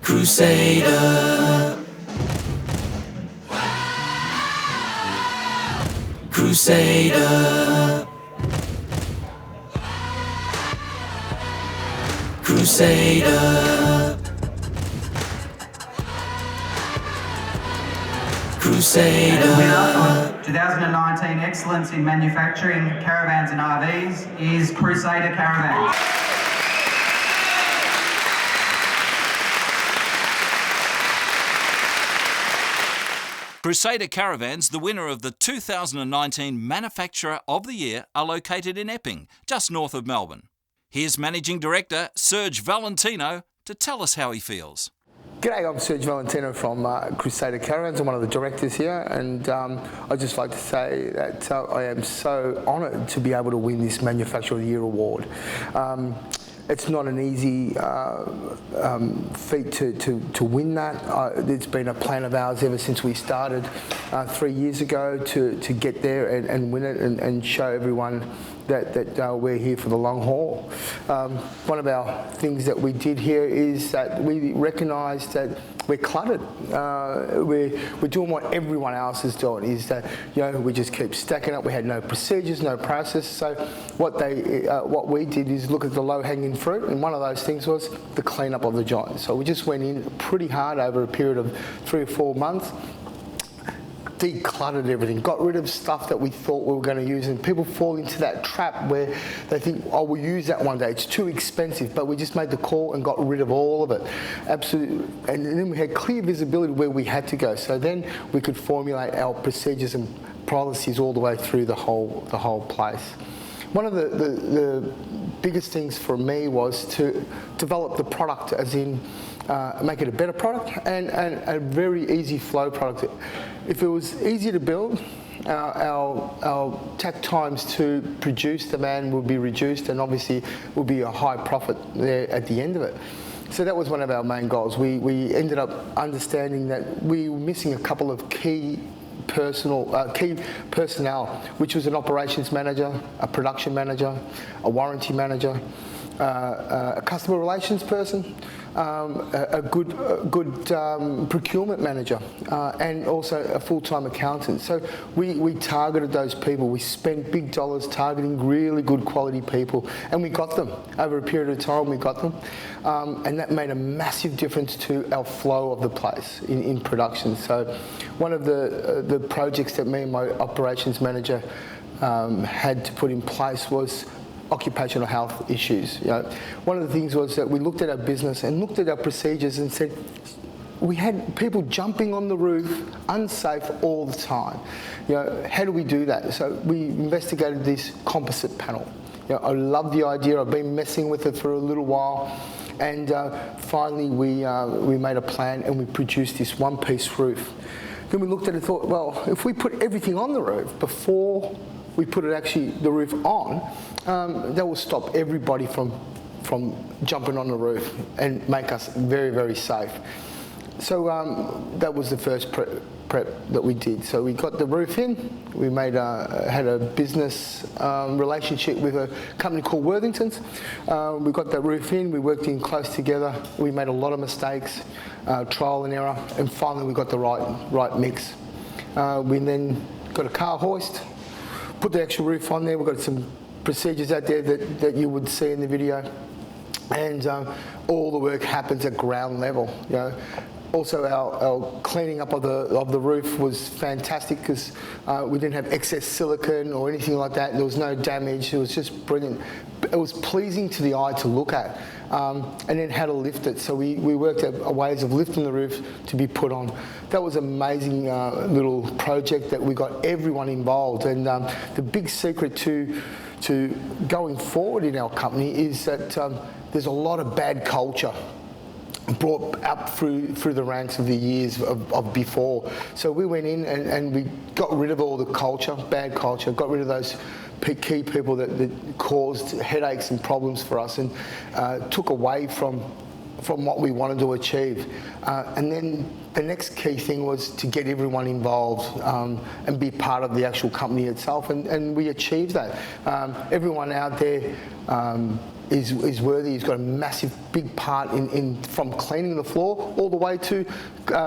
Crusader. Crusader. Crusader. Crusader. Winner of 2019 Excellence in Manufacturing Caravans and RVs is Crusader Caravans. Crusader Caravans, the winner of the 2019 Manufacturer of the Year, are located in Epping, just north of Melbourne. Here's Managing Director Serge Valentino to tell us how he feels. G'day, I'm Serge Valentino from Crusader Caravans. I'm one of the directors here, and I'd just like to say that I am so honoured to be able to win this Manufacturer of the Year award. It's not an easy feat to win that. It's been a plan of ours ever since we started 3 years ago to get there and win it and show everyone that we're here for the long haul. One of our things that we did here is that we recognised that we're cluttered. We're doing what everyone else is doing, is that we just keep stacking up. We had no procedures, no process. So what we did is look at the low-hanging fruit, and one of those things was the clean-up of the joint. So we just went in pretty hard over a period of 3 or 4 months, decluttered everything, got rid of stuff that we thought we were going to use, and people fall into that trap where they think, oh, we'll use that one day, it's too expensive, but we just made the call and got rid of all of it. Absolutely. And then we had clear visibility where we had to go, so then we could formulate our procedures and policies all the way through the whole place. One of the biggest things for me was to develop the product, as in make it a better product and a very easy flow product. If it was easy to build, our tack times to produce the van would be reduced, and obviously would be a high profit there at the end of it. So that was one of our main goals. We ended up understanding that we were missing a couple of key personnel, which was an operations manager, a production manager, a warranty manager, a customer relations person, a good procurement manager, and also a full-time accountant. So we targeted those people. We spent big dollars targeting really good quality people, and we got them. Over a period of time, we got them, and that made a massive difference to our flow of the place in production. So one of the projects that me and my operations manager had to put in place was occupational health issues. One of the things was that we looked at our business and looked at our procedures and said, we had people jumping on the roof unsafe all the time. How do we do that? So we investigated this composite panel. I love the idea. I've been messing with it for a little while, and finally we made a plan and we produced this one-piece roof. Then we looked at it and thought, well, if we put everything on the roof before we put the roof on, that will stop everybody from jumping on the roof and make us very, very safe. So that was the first prep that we did. So we got the roof in. We had a business relationship with a company called Worthington's. We got that roof in. We worked in close together. We made a lot of mistakes, trial and error, and finally we got the right mix. We then got a car hoist, put the actual roof on there. We've got some procedures out there that you would see in the video, and all the work happens at ground level. Also, our cleaning up of the roof was fantastic because we didn't have excess silicone or anything like that. There was no damage. It was just brilliant. It was pleasing to the eye to look at, and then how to lift it. So we worked out ways of lifting the roof to be put on. That was an amazing little project that we got everyone involved. And the big secret to going forward in our company is that there's a lot of bad culture brought up through the ranks of the years of before. So we went in and we got rid of all the bad culture, got rid of those key people that caused headaches and problems for us, and took away from what we wanted to achieve. And then the next key thing was to get everyone involved and be part of the actual company itself, and we achieved that. Everyone out there is worthy. He's got a massive, big part in from cleaning the floor all the way to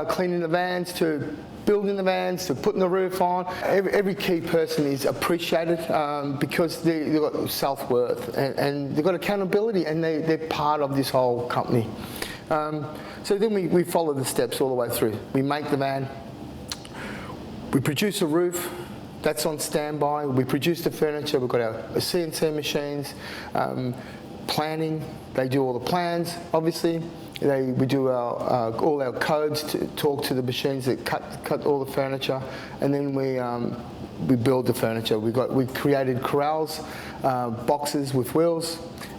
cleaning the vans, to building the vans, to putting the roof on. Every key person is appreciated because they've got self-worth and they've got accountability, and they're part of this whole company. So then we follow the steps all the way through. We make the van, we produce a roof, that's on standby. We produce the furniture, we've got our CNC machines, planning, they do all the plans, obviously. We do all our codes to talk to the machines that cut all the furniture, and then we build the furniture. We created corrals, boxes with wheels.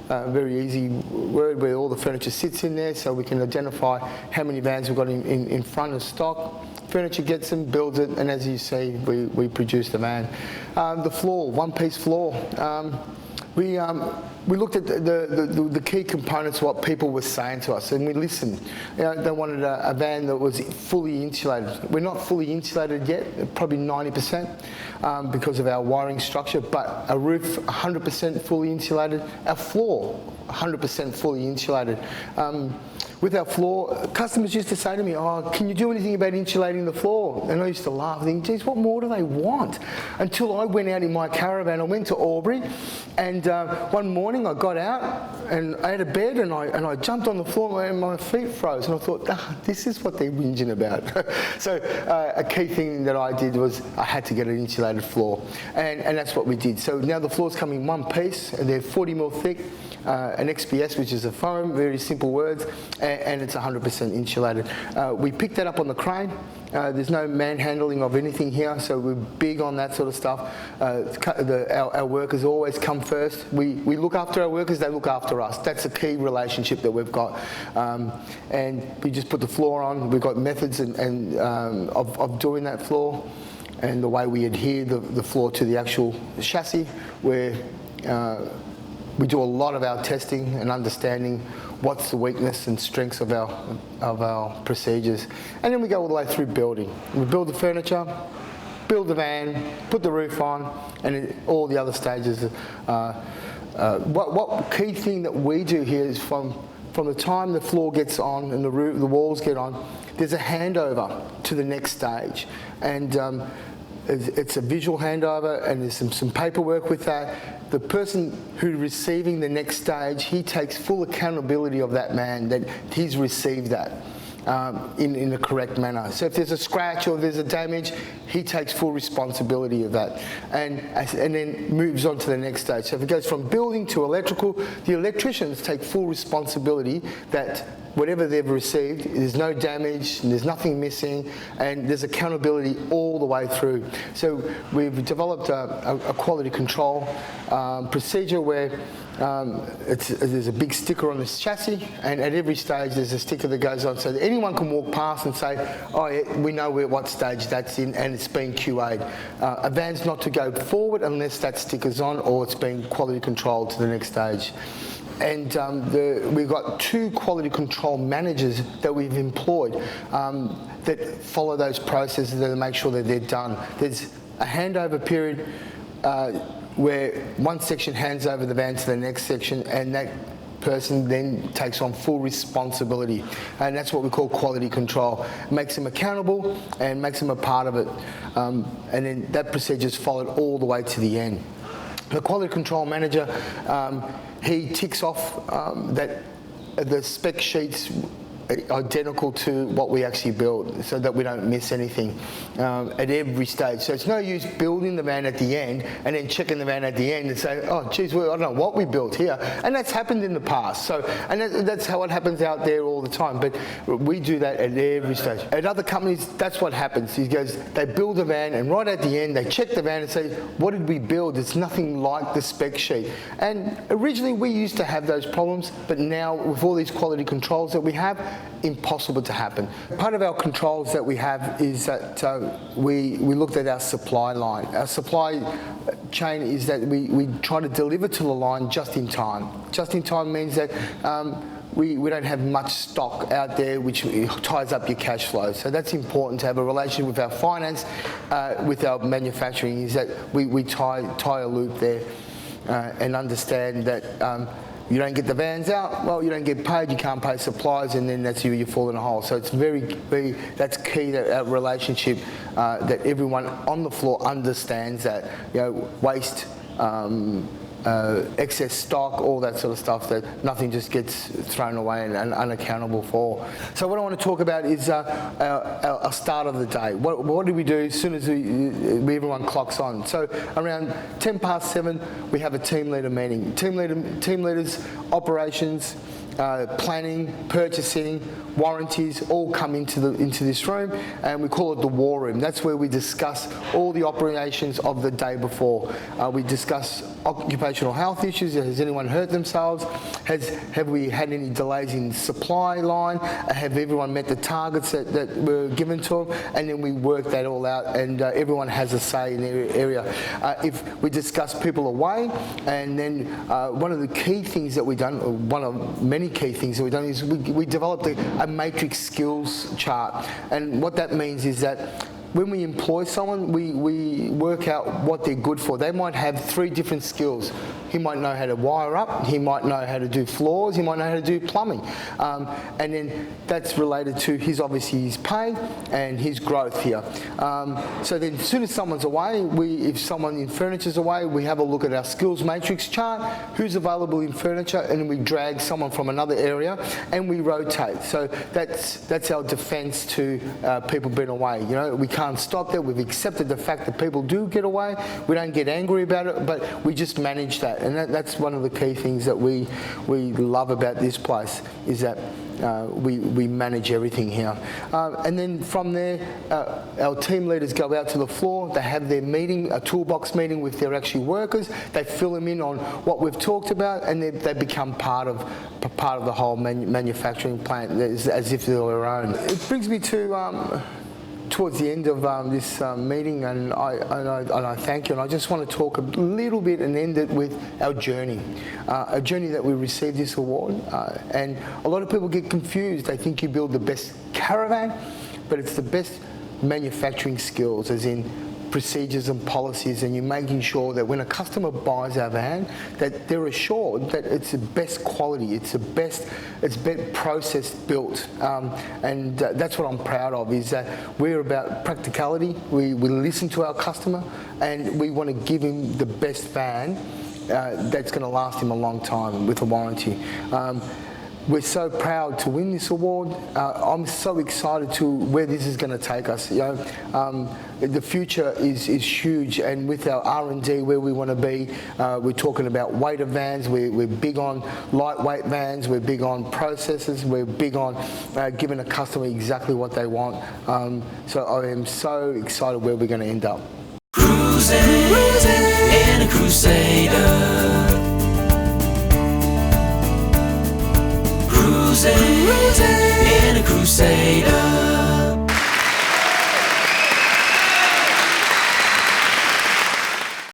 Very easy word where all the furniture sits in there, so we can identify how many vans we've got in front of stock. Furniture gets them, builds it, and as you see, we produce the van. The floor, one-piece floor. We looked at the key components of what people were saying to us, and we listened. They wanted a van that was fully insulated. We're not fully insulated yet, probably 90% because of our wiring structure, but a roof 100% fully insulated. Our floor 100% fully insulated. With our floor, customers used to say to me, "Oh, can you do anything about insulating the floor?" And I used to laugh, thinking, "Geez, what more do they want?" Until I went out in my caravan. I went to Albury, and one morning I got out and I had a bed, and I jumped on the floor and my feet froze, and I thought, this is what they're whinging about. So a key thing that I did was I had to get an insulated floor, and that's what we did. So now the floors come in one piece, and they're 40 mil thick. An XPS, which is a foam, very simple words, and it's 100% insulated. We picked that up on the crane. There's no manhandling of anything here, so we're big on that sort of stuff. Our workers always come first. We look after our workers, they look after us. That's a key relationship that we've got. And we just put the floor on. We've got methods of doing that floor, and the way we adhere the floor to the actual chassis, where we do a lot of our testing and understanding what's the weakness and strengths of our procedures. And then we go all the way through building. We build the furniture, build the van, put the roof on, and all the other stages. What key thing that we do here is from the time the floor gets on and the walls get on, there's a handover to the next stage. And it's a visual handover, and there's some paperwork with that. The person who's receiving the next stage, he takes full accountability of that man, that he's received that in the correct manner. So if there's a scratch or there's a damage, he takes full responsibility of that, and then moves on to the next stage. So if it goes from building to electrical, the electricians take full responsibility that whatever they've received, there's no damage, there's nothing missing, and there's accountability all the way through. So we've developed a quality control procedure where there's a big sticker on this chassis, and at every stage there's a sticker that goes on so that anyone can walk past and say, "Oh yeah, we know what stage that's in, and it's been QA'd." A van's not to go forward unless that sticker's on or it's been quality controlled to the next stage. And we've got 2 quality control managers that we've employed that follow those processes and make sure that they're done. There's a handover period where one section hands over the van to the next section, and that person then takes on full responsibility, and that's what we call quality control. Makes them accountable and makes them a part of it, and then that procedure is followed all the way to the end. The quality control manager, he ticks off that the spec sheets identical to what we actually build, so that we don't miss anything at every stage. So it's no use building the van at the end and then checking the van at the end and say, "Oh geez, well, I don't know what we built here," and that's happened in the past. So, and that's how it happens out there all the time, but we do that at every stage. At other companies, that's what happens. He goes, they build a van, and right at the end they check the van and say, "What did we build? It's nothing like the spec sheet." And originally we used to have those problems, but now with all these quality controls that we have, impossible to happen. Part of our controls that we have is that we looked at our supply line. Our supply chain is that we try to deliver to the line just in time. Just in time means that we don't have much stock out there, which ties up your cash flow. So that's important to have a relationship with our finance, with our manufacturing, is that we tie a loop there and understand that You don't get the vans out, well, you don't get paid, you can't pay suppliers, and then that's you fall in a hole. So it's that's key, that relationship, that everyone on the floor understands that, waste, excess stock, all that sort of stuff, that nothing just gets thrown away and unaccountable for. So what I want to talk about is our start of the day. What do we do as soon as everyone clocks on? So around 7:10, we have a team leader meeting. Team leaders, operations, planning, purchasing, warranties all come into this room, and we call it the war room. That's where we discuss all the operations of the day before. We discuss occupational health issues. Has anyone hurt themselves? Have we had any delays in supply line? Have everyone met the targets that were given to them? And then we work that all out, and everyone has a say in their area. If we discuss people away, and then one of the key things that we've done, or one of many key things that we've done, is we developed a matrix skills chart. And what that means is that when we employ someone, we work out what they're good for. They might have 3 different skills. He might know how to wire up, he might know how to do floors, he might know how to do plumbing. And then that's related to obviously his pay and his growth here. So then as soon as someone's away, if someone in furniture's away, we have a look at our skills matrix chart, who's available in furniture, and then we drag someone from another area and we rotate. So that's our defence to people being away. We can't stop that. We've accepted the fact that people do get away. We don't get angry about it, but we just manage that. And that's one of the key things that we love about this place, is that we manage everything here. And then from there, our team leaders go out to the floor. They have their meeting, a toolbox meeting with their actual workers. They fill them in on what we've talked about, and they become part of the whole manufacturing plant, as if they're their own. It brings me to towards the end of this meeting, and I thank you, and I just want to talk a little bit and end it with our journey, a journey that we received this award. And a lot of people get confused. They think you build the best caravan, but it's the best manufacturing skills, as in procedures and policies, and you're making sure that when a customer buys our van, that they're assured that it's the best quality, it's best process built, and that's what I'm proud of, is that we're about practicality. We listen to our customer, and we want to give him the best van that's going to last him a long time with a warranty. We're so proud to win this award. I'm so excited to where this is going to take us. The future is huge, and with our R&D where we want to be, we're talking about weight of vans. We're big on lightweight vans. We're big on processes. We're big on giving a customer exactly what they want. So I am so excited where we're going to end up. Cruising in a Crusader.